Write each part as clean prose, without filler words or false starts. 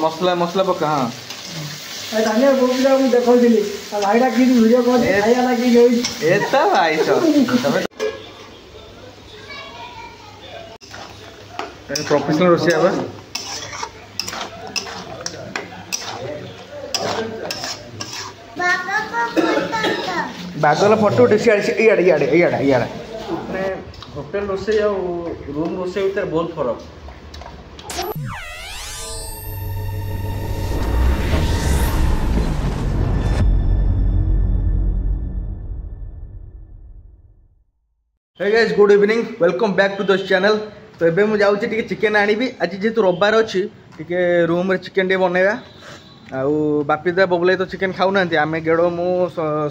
मसला मसला पका हाँ धनिया गोबीला मु देखौली भाईडा की वीडियो कॉल खाया लागी गई एता भाई तो तमे प्रोफेशनल रोसिया बा बागला फोटो उठे इयाड़े इयाड़े इयाड़े इयाड़े माने होटल रोसे और रूम रोसे भीतर बहुत फरक। Hey guys good evening welcome back to the channel. तो एबे मु जाउची टिके चिकन आनिबी आज जेतु रविवार अछि टिके रूम रे चिकन डे बनेबा आउ बापीदा बबुलाई तो चिकन खाउ नांती आमे गेडो मु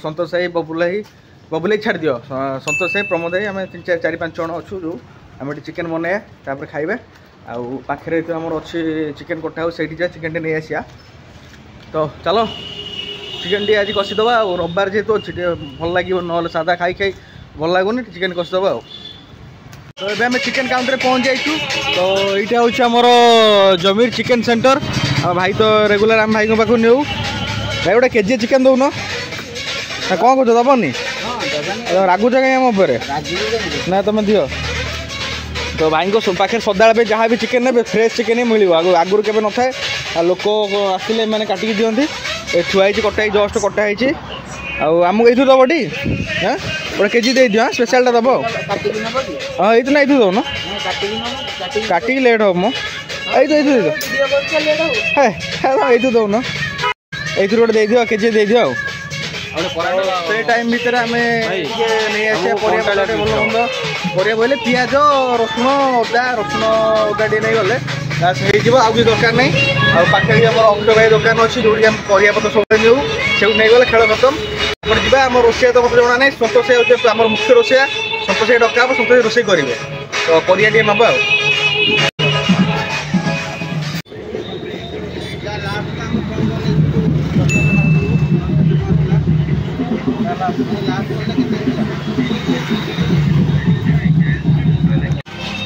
संतोष भाई बबुलाई छाड़ दियो संतोष भाई प्रमोद भाई आमे 4-5 जण अछु जो आमे चिकन बने तापर खाइबे आउ पाखरे तो हमर अछि चिकन कोठा हो सेठी जा चिकन डे नै आसिया। तो चलो चिकन डे आज कसी दबा और रविवार जेतु अछि भल लागिवो नहले सादा खाई खाई भल लागुनी चिकन कसी दबा। तो ये आम चिकन काउंटर पहुँच जाइछु। तो यहाँ हूँ आमर जमीर चिकन सेंटर आ भाई तो रेगुलर आम भाई पाक नेऊ भाई गोटे केजी चिकन दौन ना कौन कह दबनी रागुच कहीं आम उपर ना तुम दियो। तो भाई को पाखे सदाबे जहाँ भी चिकेन ने फ्रेश चिकेन ही मिल आगुरी के न थाए लोक आसिले मैंने काटिकी दिखती थुआई कटाई जस्ट कटाई आमको ये दब टी हाँ गोटे केजी दे दियो स्पेशलटा दब हाँ ये ना ये दौन काटिक लेट हम ये दौन ये गोटे दे दियो केजी दे दियो से टाइम भितर आम नहीं आसा परिया बोले पिज रसुण अदा टे नहीं गले हो कि दरकार नहीं आगे अक्षय भाई दुकान अच्छी जो परिया पत्र सब नहीं नहीं गले खेल खत्म जा आम रोषिया तो मतलब जना ना संतोष आम मुख्य रोषिया संतोष डका संतोष रोषे करेंगे तो परिया टे नब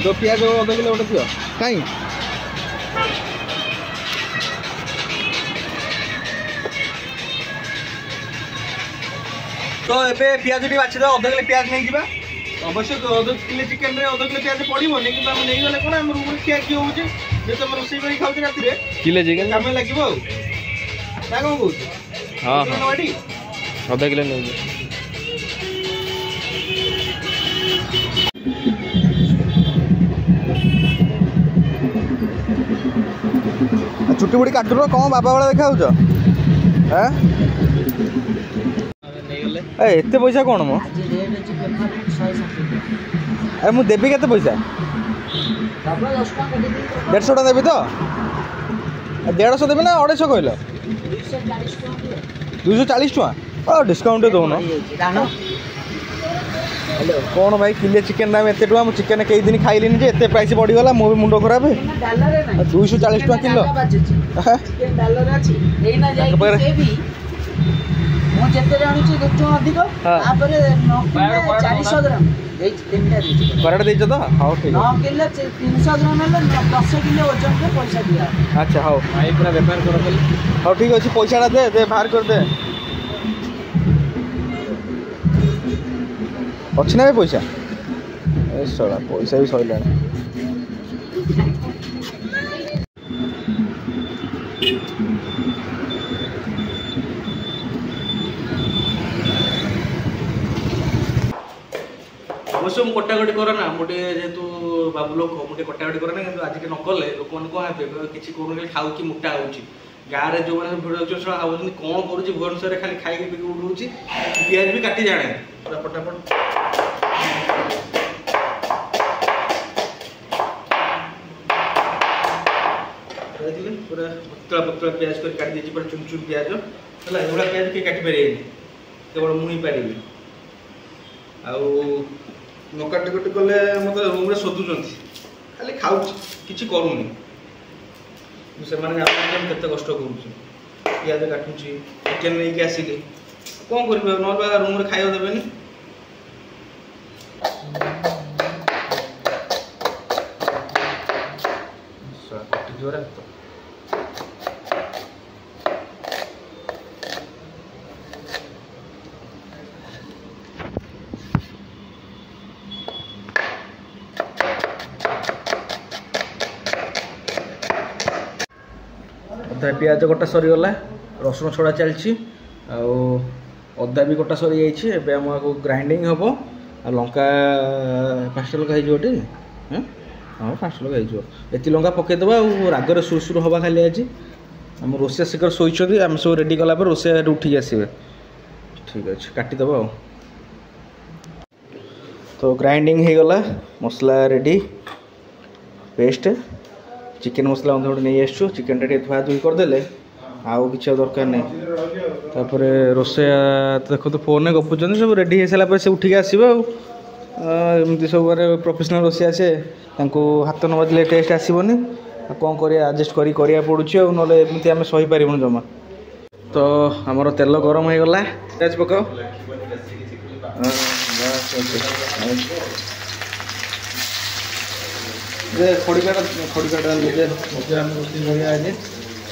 तो पिज अध किलो गोटे थी कहीं तो ये पिज टी बाछी अध किलो पिज नहीं जावा अवश्य अध किलो चिकेन अध किलो पिज पड़ोनी कि नहीं गले कौन आम रूम खिया खी हो रोषे कर खाऊ राति किले चिकेन कम लगे कौन कहूँ हाँ अध किलो नहीं चुटी बुटी काटुल कौन बाबा वाला देखा एत पैसा कौन मो अरे मुझे देवी के पैसा 150 टाँग देवी तो 150 देवी ना 250 कहल 240 टाँग डिस्काउंट दौन कौन भाई किले चिकेन दाम एत टका चिकेन कई दिन खाइली एत प्राइस बढ़ीगला मो भी मुंड खराब 240 टाँग किलो बराटा देच तो हाँ ठीक अच्छा हाँ पूरा बेपार कर हाँ ठीक अच्छे पैसा दे दे बाहर कर दे अच्छी ना पैसा सला पैसा भी सैला अवश्य मुझे कटाकटी करे ना मुझे जेहेतु बाबू लोक मुझे कटाकटी करे ना कि आज के नकले लोक मैंने कौन किसी कौन खाऊ कि मोटा हो गाँव में जो मैंने भिड़ भाई कौन करुँच भुवनेश्वर खाली खाई पी उड़ूँ पिज भी काटी जाने पूरा फटाफट पूरा पतला पतला पिज कर काटी पूरा चुन चुन पिज है एगुड़ा पिज किए काटी पारे केवल मुझे पारि न काटिकटी गले मत रूम शोधुं खाली खाऊ कि करूनी से केते कष्ट करुँच पिज काटुची चिकेन नहीं आसिली कौन कर रूम खाया देवेनि जोर हाथ अधा पिज कटा सरीगला रसुण छड़ा चलती अदा भी कटा सरी जाइए ग्राइंडिंग हम आ लंका 5टा लंका होटे हाँ 5टा लंका होती लंका पकईदे रागर सुरसुर हवा खाली आज आम रोषिया शीघ्र शोचती आम सब रेडी कला रोषिया उठिक आसवे ठीक अच्छे काटिदेव तो ग्राइंडिंग हो गला मसला रेडी पेस्ट चिकेन मसला गोटे नहीं आसु चिकेन टा धुआ धुई करदे आउ कि दरकार नहीं तापर रोषिया देखो तो फोन में गपुच सब रेडी हो सारा से उठिक आसवे एमती सब प्रोफेशनल रोषिया से हाथ न बाजिले टेस्ट आसबनी कौन कर आडजस्ट करा पड़ुची ना एमती आम सही पार जमा तो आमर तेल गरम हो गला प्याज पकाओ खड़िकाटा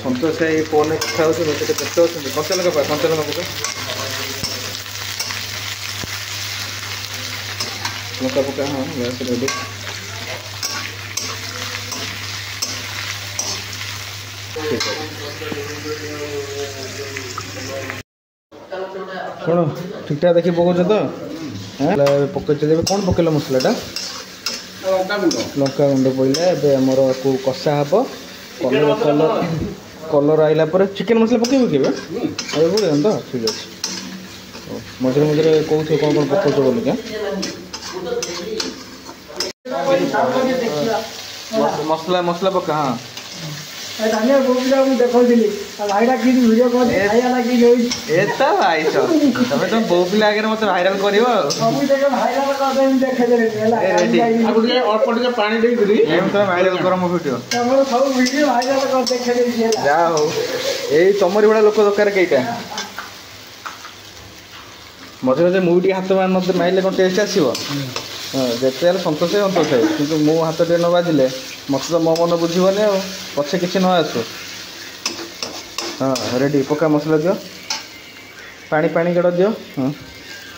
सतोष भाई फोन कथा होते कंचा लगा कंचा लगा पका लंका पका हाँ गैस रेडी कौन ठीक ठाक देखिए पकाच तो पकई कौन पकेल मसलाटा लंका गुंड पड़े एमर को कषा हे कलर कलर कलर आइला पर चिकेन मसला पकेब के तो ठीक अच्छे मझे मझे कौन कौन कौन पकाच बोल क्या मसला मसला पका हाँ धनिया बोबीला देखी भाईटा कि भिडियो एता भाई तमें तुम बो पिला आगे मत भाइराल कर पानी भाइराल कर मो भिडियो जा हो यही तमरी भाया लोक दरकार कईटा मझे मझे मुझे हाथ मारे कौन टेस्ट आसो जिते सतोष सतोष है कि मो हाथ टे न बाजिले मत तो मो मन बुझे पछे किसी न आसो हाँ रेडी पका मसला दियो पानी पानी गड़ दियो हाँ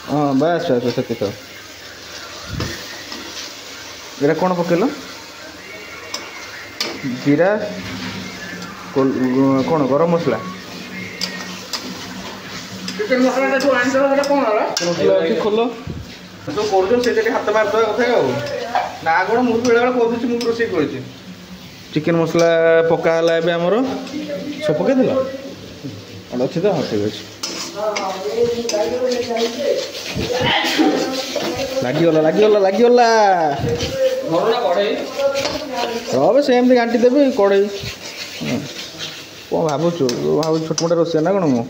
हाँ बस बस से तो ये कौन पकेल जीरा कौन गरम मसला चिकेन मसला खोल जो कर हाथ मारद कथा ना कौन मुझे बेले बेले कहूँ मुझे रोषे कर चिकेन मसला पकाला आमर सब पकईद अच्छे तो हाँ ठीक अच्छे लगिगला लगिगला लगिगला हाँ सेमती घाटी देवी कड़े कौन भावुँ भाव छोट मोटा रोषे ना कौन मु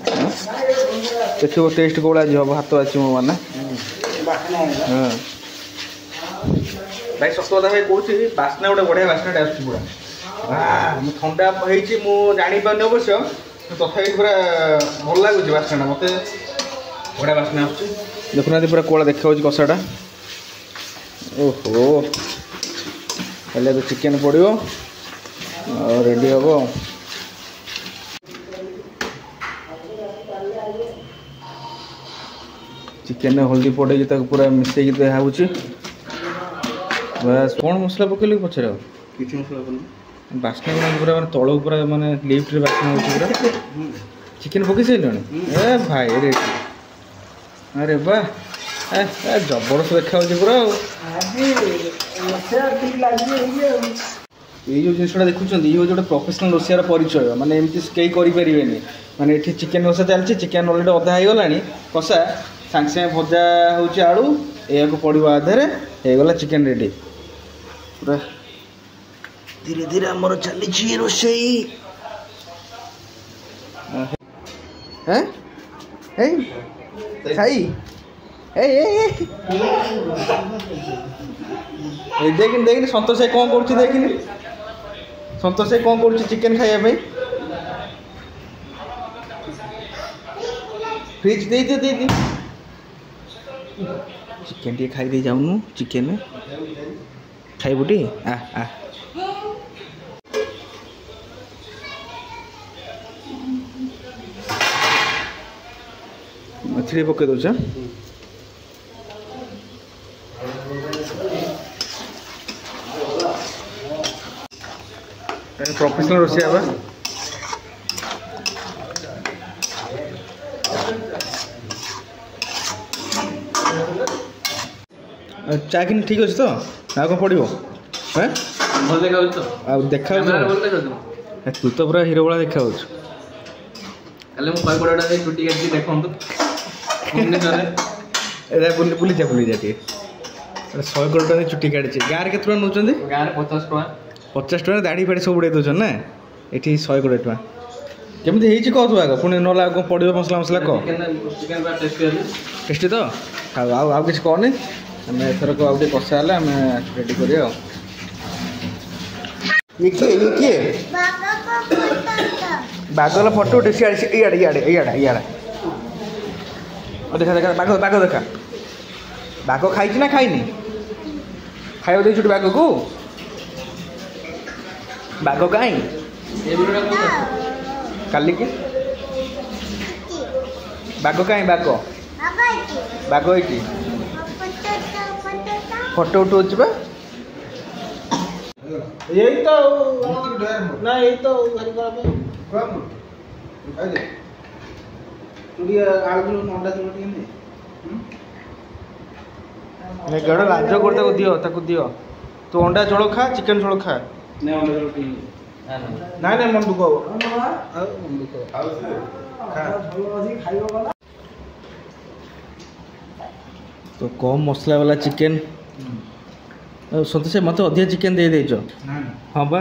देखो टेस्ट कौन आज हम हाथ आज मो माना हाँ भाई सत कथा भाई कौन बास्ना गोटे बढ़िया बास्ना आस पूरा ठंडा होती मुझे जापार अवश्य तथापि पूरा भल लगुच बास्ना मत बढ़िया बास्ना आस देखुना पूरा कौड़ा देखा कषाटा ओहो पहले तो चिकेन पड़ो रेडी हम चिकेन हल्दी पड़े पूरा मिसई दिखाऊँगी बस कौन मसला पकड़ पचर किसी मसला बास्ना पूरा मैं तल पूरा मानने लिफ्ट बास्ना हो पूरा चिकेन पकई सारे ए भाई रे अरे वाह जबरदस्त देखा पूरा ये जो जिनसा देखुं ये हूँ गोटे प्रोफेशनल रोषियार परिचय माने एमती कई करें माने ये चिकेन कषा चलती चिकेन अलरेडी अधा होगला कषा सांगे सांगे भजा हूँ आलू या पड़ो आधारे होगला चिकेन रेडी पूरा धीरे धीरे आमर चली रोषेई खाई देखनी देखनी सतोष भाई कौन कर देखनी सतोष भाई कौन कर चिकेन खाइबा फ्रिज दे दियो चिकेन टे खाई दे जाऊनु चिकेन खाइबुटी आ आ मेथी पकई दौचे प्रोफेशनल रोषिया बा चा कि ठीक अच्छे तो ना कौन पड़ो हाँ देखा तू तो पूरा हिरो भाया देखा बुली जा टे 100 करोड़ टका चुटी काटी गाँव में के नौ 50 टका दाढ़ी फाड़ी सब उड़े दौन ना ये 100 करोड़ टका केमती कहतु आग पुणी ना कौन पड़ो मसला मसला कह टेस्टी तो आउ किसी कहनी आम एथरक आगे कषा है आम रेडी कर बाघर फटो उठे इे इे देखा देखा बाघ बाघ देखा बाघ खाई ना खाई खाया दे बाघ को बाघ कहीं काली की बाघ कहीं बाघ बाघ ये फटो उठा यही तो ना यही तो गड़ लाज कर दियो दियो तू अंडा झोल खा चिकन झोल खा ना ना मन दुख तो कम मसला वाला चिकन सतोष मत अधिक चिकेन दे देच हाँ बा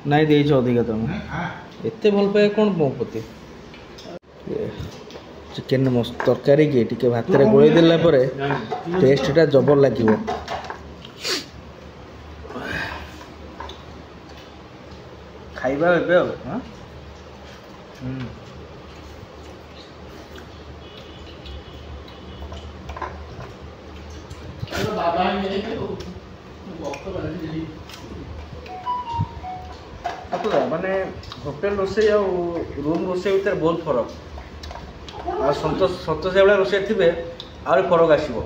नाई देच अधिका तुम एत भल पाए कौन मो प्रति चिकेन मस्त तरकारी की टिके भात रे गोळेई देला परे टेस्टटा जबर लागिवो खाइबा एबे हां माने होटेल रोसे रूम रोसे भीतर बहुत फरक आ सतोष भाई रोसे थे आहुरी फरक आसो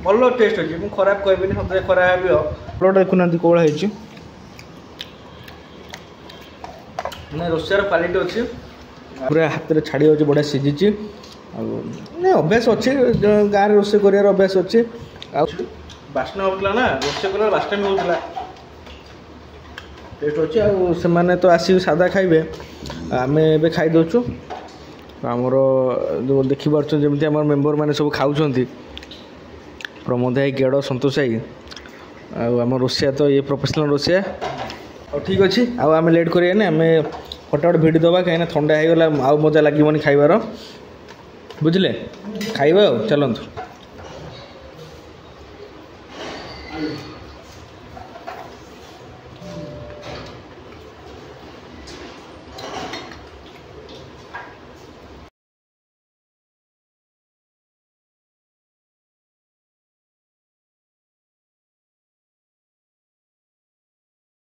भल टेस्ट अच्छे मुझे खराब कहबी सतोष खराब भाव देखुना कौड़ा है ना रोषार क्वालिटी अच्छी पूरा हाथ में छाड़ी अच्छे बढ़िया सीझी अभ्यास अच्छे गाँव में रोसे कर अभ्यास अच्छे बास्ना होता ना रोसे कर बास्ना भी होता टेस्ट अच्छे आने तो आस सादा खाइबे आम ए खाई दौचु आमर जो देखिपार जमी आम मेम्बर मैंने सब खाऊँ प्रमोद भाई गेड़ सतोष भाई आम रोसिया तो ये प्रोफेशनल रोसिया और ठीक अच्छे आम लेट करें आम फटाफट भिड़ी दबा कहीं ठंडा हो गला आउ मजा लगे खाइबार बुझले खाइबा चलतु